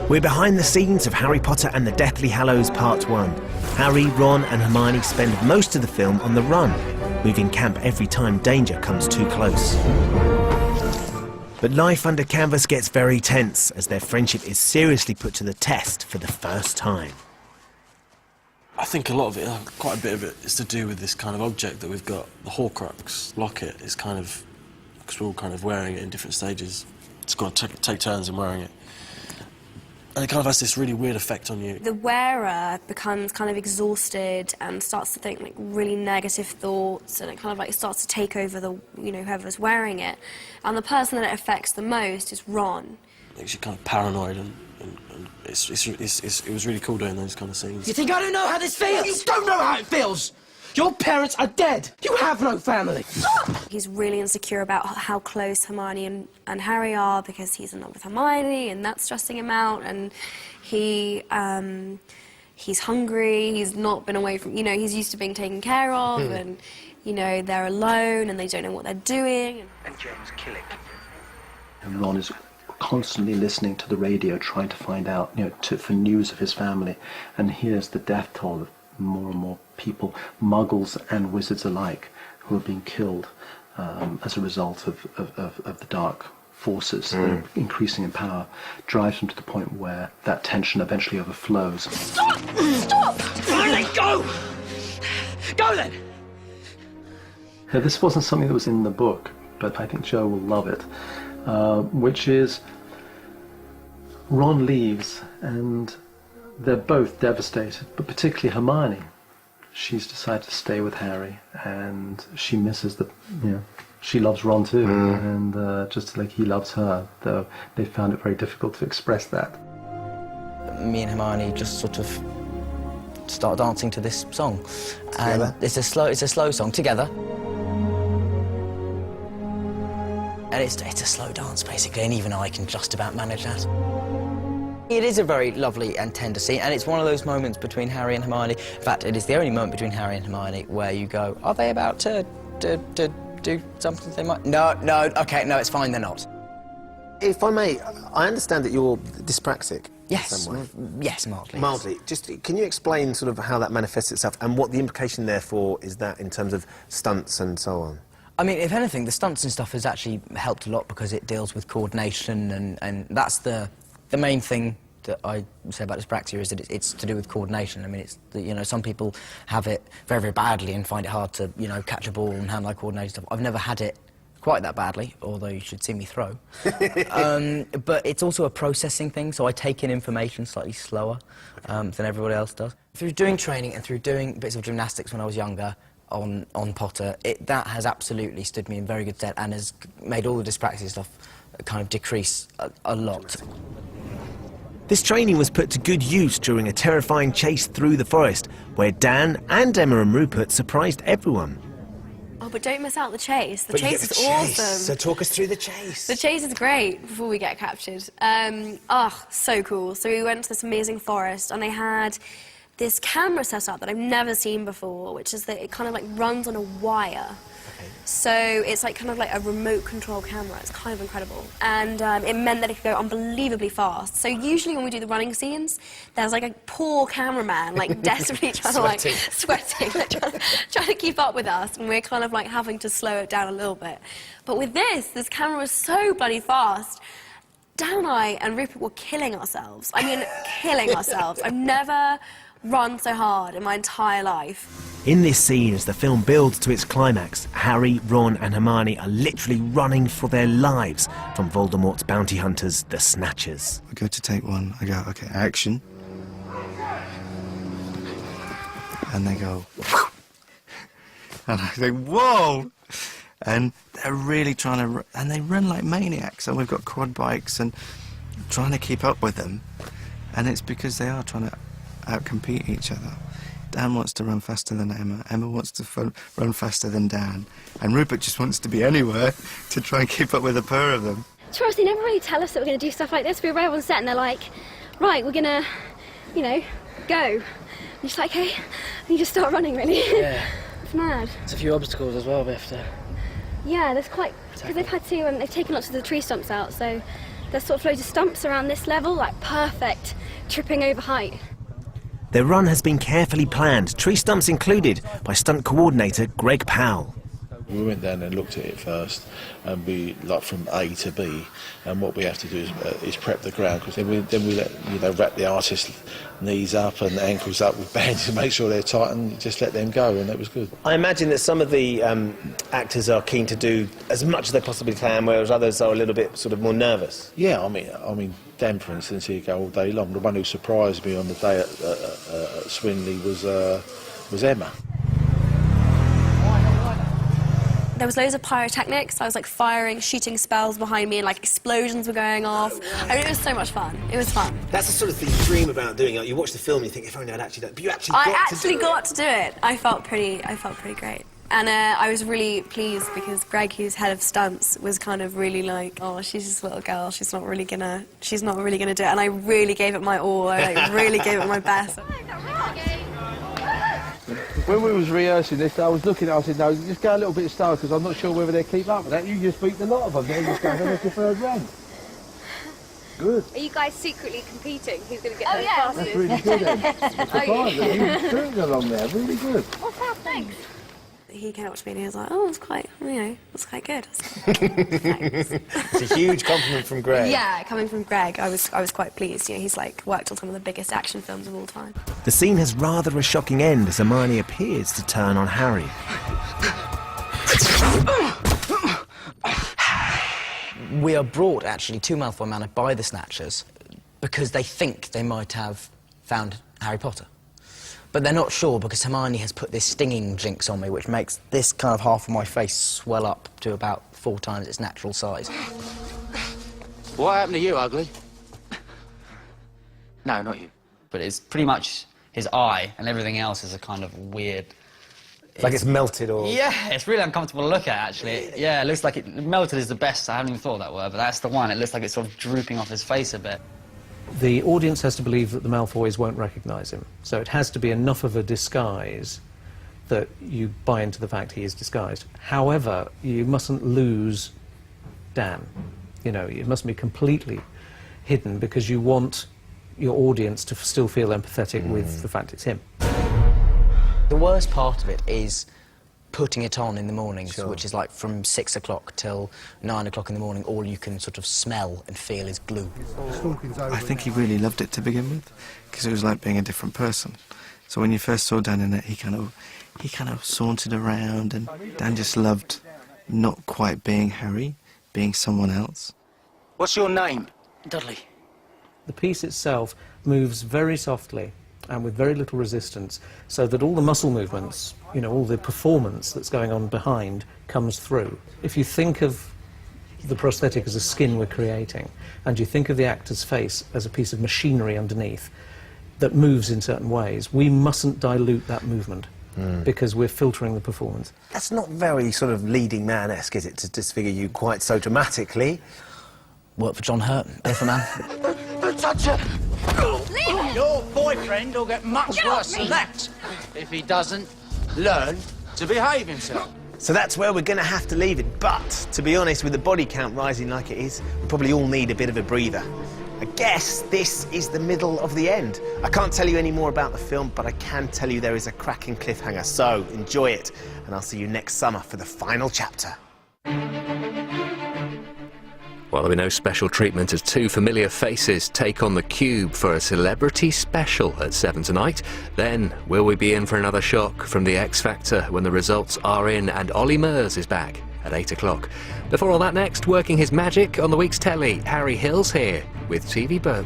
We're behind the scenes of Harry Potter and the Deathly Hallows Part 1. Harry, Ron and Hermione spend most of the film on the run, moving camp every time danger comes too close. But life under canvas gets very tense as their friendship is seriously put to the test for the first time. I think a lot of it, quite a bit of it, is to do with this kind of object that we've got. The Horcrux locket is kind of, because we're all kind of wearing it in different stages. It's got to take turns in wearing it. And it kind of has this really weird effect on you. The wearer becomes kind of exhausted and starts to think like really negative thoughts, and it kind of like starts to take over the, you know, whoever's wearing it. And the person that it affects the most is Ron. It makes you kind of paranoid, and it was really cool doing those kind of scenes. You think I don't know how this feels? You don't know how it feels! Your parents are dead! You have no family! He's really insecure about how close Hermione and Harry are because he's in love with Hermione and that's stressing him out, and he's hungry, he's not been away from, you know, he's used to being taken care of, and, you know, they're alone and they don't know what they're doing. And James killing. And Ron is constantly listening to the radio, trying to find out, you know, for news of his family, and hears the death toll of more and more people, muggles and wizards alike, who are being killed as a result of the dark forces that are increasing in power, drives him to the point where that tension eventually overflows. Stop! Stop! Finally, go! Go then! Now, this wasn't something that was in the book, but I think Joe will love it, which is Ron leaves and they're both devastated, but particularly Hermione. She's decided to stay with Harry, and she misses the, you know, she loves Ron too, and just like he loves her, though they found it very difficult to express that. Me and Hermione just sort of start dancing to this song, and it's a slow song together, and it's a slow dance basically, and even I can just about manage that. It is a very lovely and tender scene, and it's one of those moments between Harry and Hermione. In fact, it is the only moment between Harry and Hermione where you go, are they about to do something they might... No, OK, no, it's fine, they're not. If I may, I understand that you're dyspraxic. Yes, in some way. yes, mildly. Mildly. Just, can you explain sort of how that manifests itself, and what the implication, therefore, is that in terms of stunts and so on? I mean, if anything, the stunts and stuff has actually helped a lot because it deals with coordination, and that's the main thing that I say about dyspraxia is that it's to do with coordination. I mean, it's, you know, some people have it very, very badly and find it hard to, you know, catch a ball and hand-eye coordination stuff. I've never had it quite that badly, although you should see me throw. But it's also a processing thing, so I take in information slightly slower than everybody else does. Through doing training and through doing bits of gymnastics when I was younger on Potter, that has absolutely stood me in very good stead and has made all the dyspraxia stuff kind of decrease a lot. This training was put to good use during a terrifying chase through the forest, where Dan and Emma and Rupert surprised everyone. Oh, but don't miss out the chase. The chase is awesome. So talk us through the chase. The chase is great before we get captured. So cool. So we went to this amazing forest and they had this camera set up that I've never seen before, which is that it kind of like runs on a wire. So it's like kind of like a remote control camera. It's kind of incredible. And it meant that it could go unbelievably fast. So usually when we do the running scenes, there's like a poor cameraman like desperately trying to like sweating, like, trying to keep up with us, and we're kind of like having to slow it down a little bit. But with this camera was so bloody fast. Dan and I and Rupert were killing ourselves. I mean, killing ourselves. I've never run so hard in my entire life. In this scene, as the film builds to its climax, Harry, Ron and Hermione are literally running for their lives from Voldemort's bounty hunters, the Snatchers. I go to take one, I go, OK, action. And they go, whew. And I think, whoa! And they're really trying to, and they run like maniacs, and we've got quad bikes and trying to keep up with them. And it's because they are trying to outcompete each other. Dan wants to run faster than Emma, Emma wants to run faster than Dan, and Rupert just wants to be anywhere to try and keep up with the pair of them. To us, they never really tell us that we're going to do stuff like this. We arrive on set and they're like, right, we're going to, you know, go. And you're just like, okay, and you just start running, really. Yeah. It's mad. There's a few obstacles as well we have to... Yeah, there's quite... Because they've had to, they've taken lots of the tree stumps out, so there's sort of loads of stumps around this level, like perfect tripping over height. Their run has been carefully planned, tree stumps included, by stunt coordinator Greg Powell. We went down and looked at it first, and we like from A to B. And what we have to do is prep the ground, because then we let wrap the artist's knees up and ankles up with bands to make sure they're tight, and just let them go, and that was good. I imagine that some of the actors are keen to do as much as they possibly can, whereas others are a little bit sort of more nervous. Yeah, I mean, Dan, for instance, he'd go all day long. The one who surprised me on the day at Swinley was Emma. There was loads of pyrotechnics. I was like firing, shooting spells behind me, and like explosions were going off. I mean, it was so much fun. It was fun. That's the sort of thing you dream about doing. Like, you watch the film and you think, if only I'd actually done it. But you actually got to do it. I felt pretty great. And I was really pleased because Greg, who's head of stunts, was kind of really like, oh, she's just a little girl. She's not really gonna do it. And I really gave it my all. I like, really gave it my best. When we was rehearsing this, I was looking at it, I said, no, just go a little bit slower, because I'm not sure whether they keep up with that. You just beat the lot of them, they're just going to the third round. Good. Are you guys secretly competing? Who's going to get there fastest? That's really good, then. I'm surprised that you were shooting along there, really good. What's that? Thanks. He came up to me and he was like, oh, it's quite good. Thanks. It's a huge compliment from Greg. Yeah, coming from Greg, I was quite pleased. You know, he's like worked on some of the biggest action films of all time. The scene has rather a shocking end as Hermione appears to turn on Harry. We are brought, actually, to Malfoy Manor by the Snatchers because they think they might have found Harry Potter. But they're not sure because Hermione has put this stinging jinx on me, which makes this kind of half of my face swell up to about 4 times its natural size. What happened to you, ugly? No, not you. But it's pretty much his eye, and everything else is a kind of weird... Like it's melted or... Yeah, it's really uncomfortable to look at, actually. Yeah, it looks like melted is the best. I haven't even thought of that word, but that's the one. It looks like it's sort of drooping off his face a bit. The audience has to believe that the Malfoys won't recognise him, so it has to be enough of a disguise that you buy into the fact he is disguised. However, you mustn't lose Dan. You know, it mustn't be completely hidden because you want your audience to still feel empathetic with the fact it's him. The worst part of it is putting it on in the mornings, which is like from 6 o'clock till 9 o'clock in the morning, all you can sort of smell and feel is glue. I think he really loved it to begin with, because it was like being a different person. So when you first saw Dan in it, he kind of sauntered around, and Dan just loved not quite being Harry, being someone else. What's your name? Dudley. The piece itself moves very softly and with very little resistance, so that all the muscle movements, you know, all the performance that's going on behind comes through. If you think of the prosthetic as a skin we're creating, and you think of the actor's face as a piece of machinery underneath that moves in certain ways, we mustn't dilute that movement because we're filtering the performance. That's not very sort of leading man-esque, is it, to disfigure you quite so dramatically? Work for John Hurt, man. Don't touch her! Your boyfriend will get much worse than that if he doesn't learn to behave himself. So that's where we're going to have to leave it. But, to be honest, with the body count rising like it is, we probably all need a bit of a breather. I guess this is the middle of the end. I can't tell you any more about the film, but I can tell you there is a cracking cliffhanger. So enjoy it, and I'll see you next summer for the final chapter. Well, there'll be no special treatment as 2 familiar faces take on the cube for a celebrity special at 7 tonight. Then, will we be in for another shock from the X Factor when the results are in and Ollie Murs is back at 8 o'clock? Before all that next, working his magic on the week's telly, Harry Hill's here with TV Bub.